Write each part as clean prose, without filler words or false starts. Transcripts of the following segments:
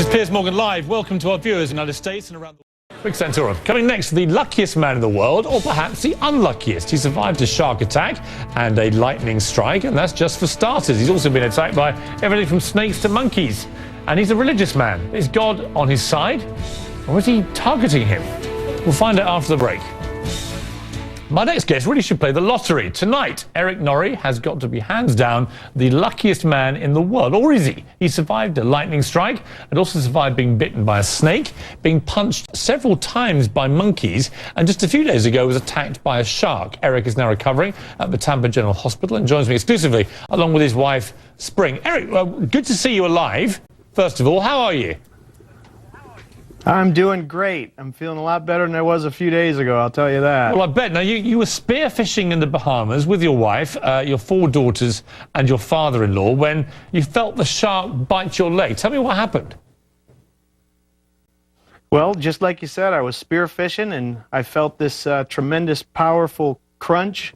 This is Piers Morgan Live. Welcome to our viewers in the United States and around the world. Rick Santorum. Coming next, the luckiest man in the world, or perhaps the unluckiest. He survived a shark attack and a lightning strike, and that's just for starters. He's also been attacked by everything from snakes to monkeys. And he's a religious man. Is God on his side, or is he targeting him? We'll find out after the break. My next guest really should play the lottery. Tonight, Erik Norrie has got to be hands down the luckiest man in the world. Or is he? He survived a lightning strike and also survived being bitten by a snake, being punched several times by monkeys, and just a few days ago was attacked by a shark. Erik is now recovering at the Tampa General Hospital and joins me exclusively along with his wife, Spring. Erik, well, good to see you alive. First of all, how are you? I'm doing great. I'm feeling a lot better than I was a few days ago, I'll tell you that. Well, I bet. Now, you were spearfishing in the Bahamas with your wife, your 4 daughters, and your father-in-law when you felt the shark bite your leg. Tell me what happened. Well, just like you said, I was spearfishing, and I felt this tremendous, powerful crunch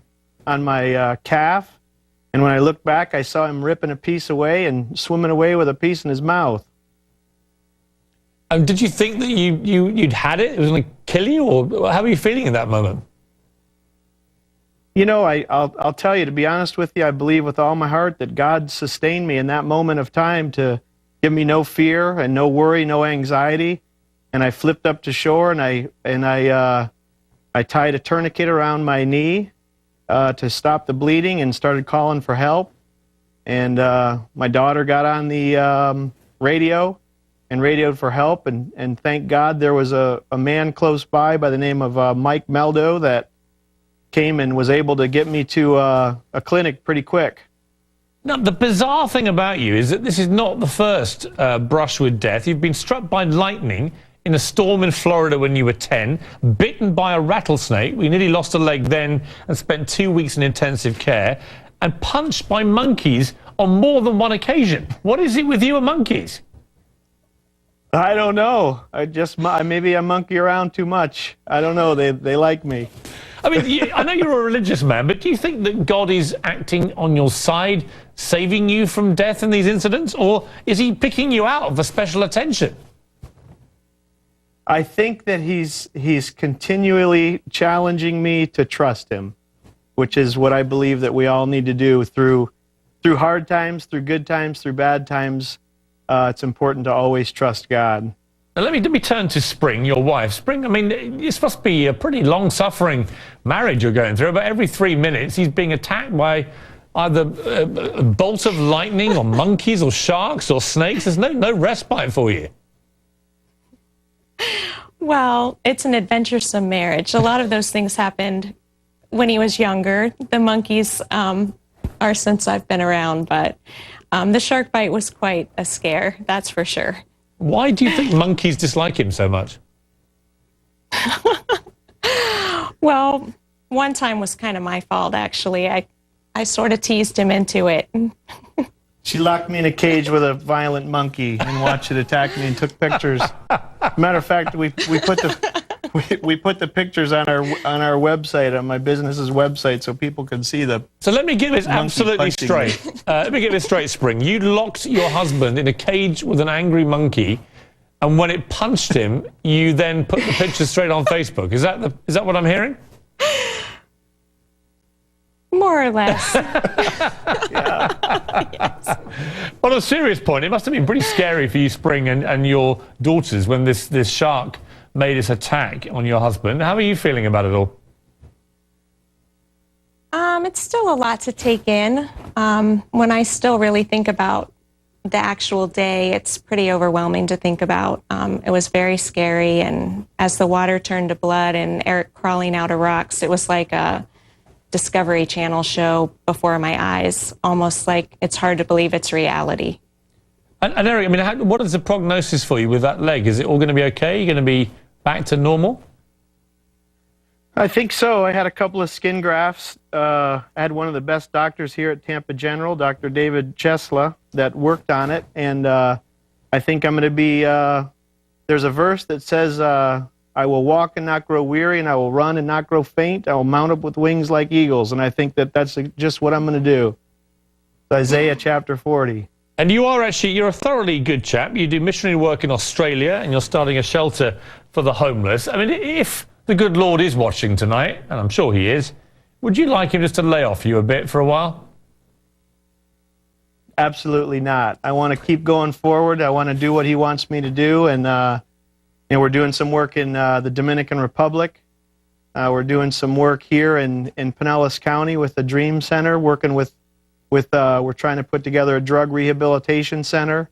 on my calf. And when I looked back, I saw him ripping a piece away and swimming away with a piece in his mouth. Did you think that you'd had it? It was going to kill you, or how were you feeling in that moment? You know, I'll tell you, to be honest with you, I believe with all my heart that God sustained me in that moment of time to give me no fear and no worry, no anxiety. And I flipped up to shore, and I tied a tourniquet around my knee to stop the bleeding and started calling for help. And my daughter got on the radio and radioed for help, and thank God there was a man close by the name of Mike Meldo that came and was able to get me to a clinic pretty quick. Now, the bizarre thing about you is that this is not the first brush with death. You've been struck by lightning in a storm in Florida when you were 10, bitten by a rattlesnake. We nearly lost a leg then and spent 2 weeks in intensive care, and punched by monkeys on more than one occasion. What is it with you and monkeys? I don't know. Maybe I monkey around too much. I don't know. They like me. I mean, I know you're a religious man, but do you think that God is acting on your side, saving you from death in these incidents, or is he picking you out for special attention? I think that he's continually challenging me to trust him, which is what I believe that we all need to do through hard times, through good times, through bad times. It's important to always trust God. Now, let me turn to Spring, your wife. Spring, I mean, this must be a pretty long-suffering marriage you're going through. About every 3 minutes, he's being attacked by either a bolt of lightning or monkeys or sharks or snakes. There's no respite for you. Well, it's an adventuresome marriage. A lot of those things happened when he was younger. The monkeys are since I've been around, but the shark bite was quite a scare, that's for sure. Why do you think monkeys dislike him so much? Well, one time was kind of my fault, actually. I sort of teased him into it. She locked me in a cage with a violent monkey and watched it attack me and took pictures. Matter of fact, we put the pictures on our website, on my business's website, so people can see the. So let me get this absolutely straight. Let me get this straight, Spring. You locked your husband in a cage with an angry monkey, and when it punched him, you then put the pictures straight on Facebook. Is that what I'm hearing? More or less. Yes. On a serious point, it must have been pretty scary for you, Spring, and your daughters when this shark made its attack on your husband. How are you feeling about it all? It's still a lot to take in. When I still really think about the actual day, it's pretty overwhelming to think about. It was very scary, and as the water turned to blood and Erik crawling out of rocks, it was like a Discovery Channel show before my eyes, almost like it's hard to believe it's reality. And Erik, I mean, what is the prognosis for you with that leg? Is it all going to be okay? Are you going to be back to normal? I think so. I had a couple of skin grafts. I had one of the best doctors here at Tampa General, Dr. David Chesla, that worked on it. And I think I'm going to be, there's a verse that says, I will walk and not grow weary, and I will run and not grow faint. I will mount up with wings like eagles. And I think that that's just what I'm going to do. Isaiah chapter 40. And you're a thoroughly good chap. You do missionary work in Australia, and you're starting a shelter for the homeless. I mean, if the good Lord is watching tonight, and I'm sure he is, would you like him just to lay off you a bit for a while? Absolutely not. I want to keep going forward. I want to do what he wants me to do, and we're doing some work in the Dominican Republic. We're doing some work here in Pinellas County with the Dream Center, working with we're trying to put together a drug rehabilitation center,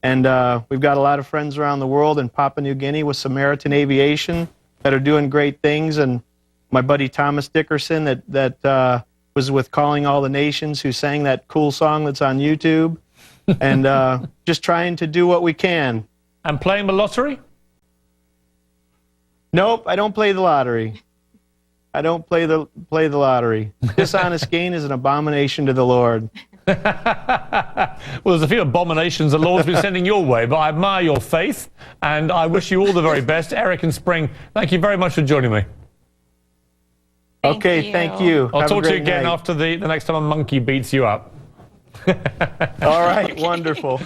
and we've got a lot of friends around the world in Papua New Guinea with Samaritan Aviation that are doing great things, and my buddy Thomas Dickerson that was with Calling All the Nations, who sang that cool song that's on YouTube, and just trying to do what we can. And playing the lottery? Nope, I don't play the lottery. I don't play the lottery. Dishonest gain is an abomination to the Lord. Well, there's a few abominations the Lord's been sending your way, but I admire your faith, and I wish you all the very best. Eric and Spring, thank you very much for joining me. Okay, thank you. I'll talk to you again night. after the next time a monkey beats you up. All right, wonderful.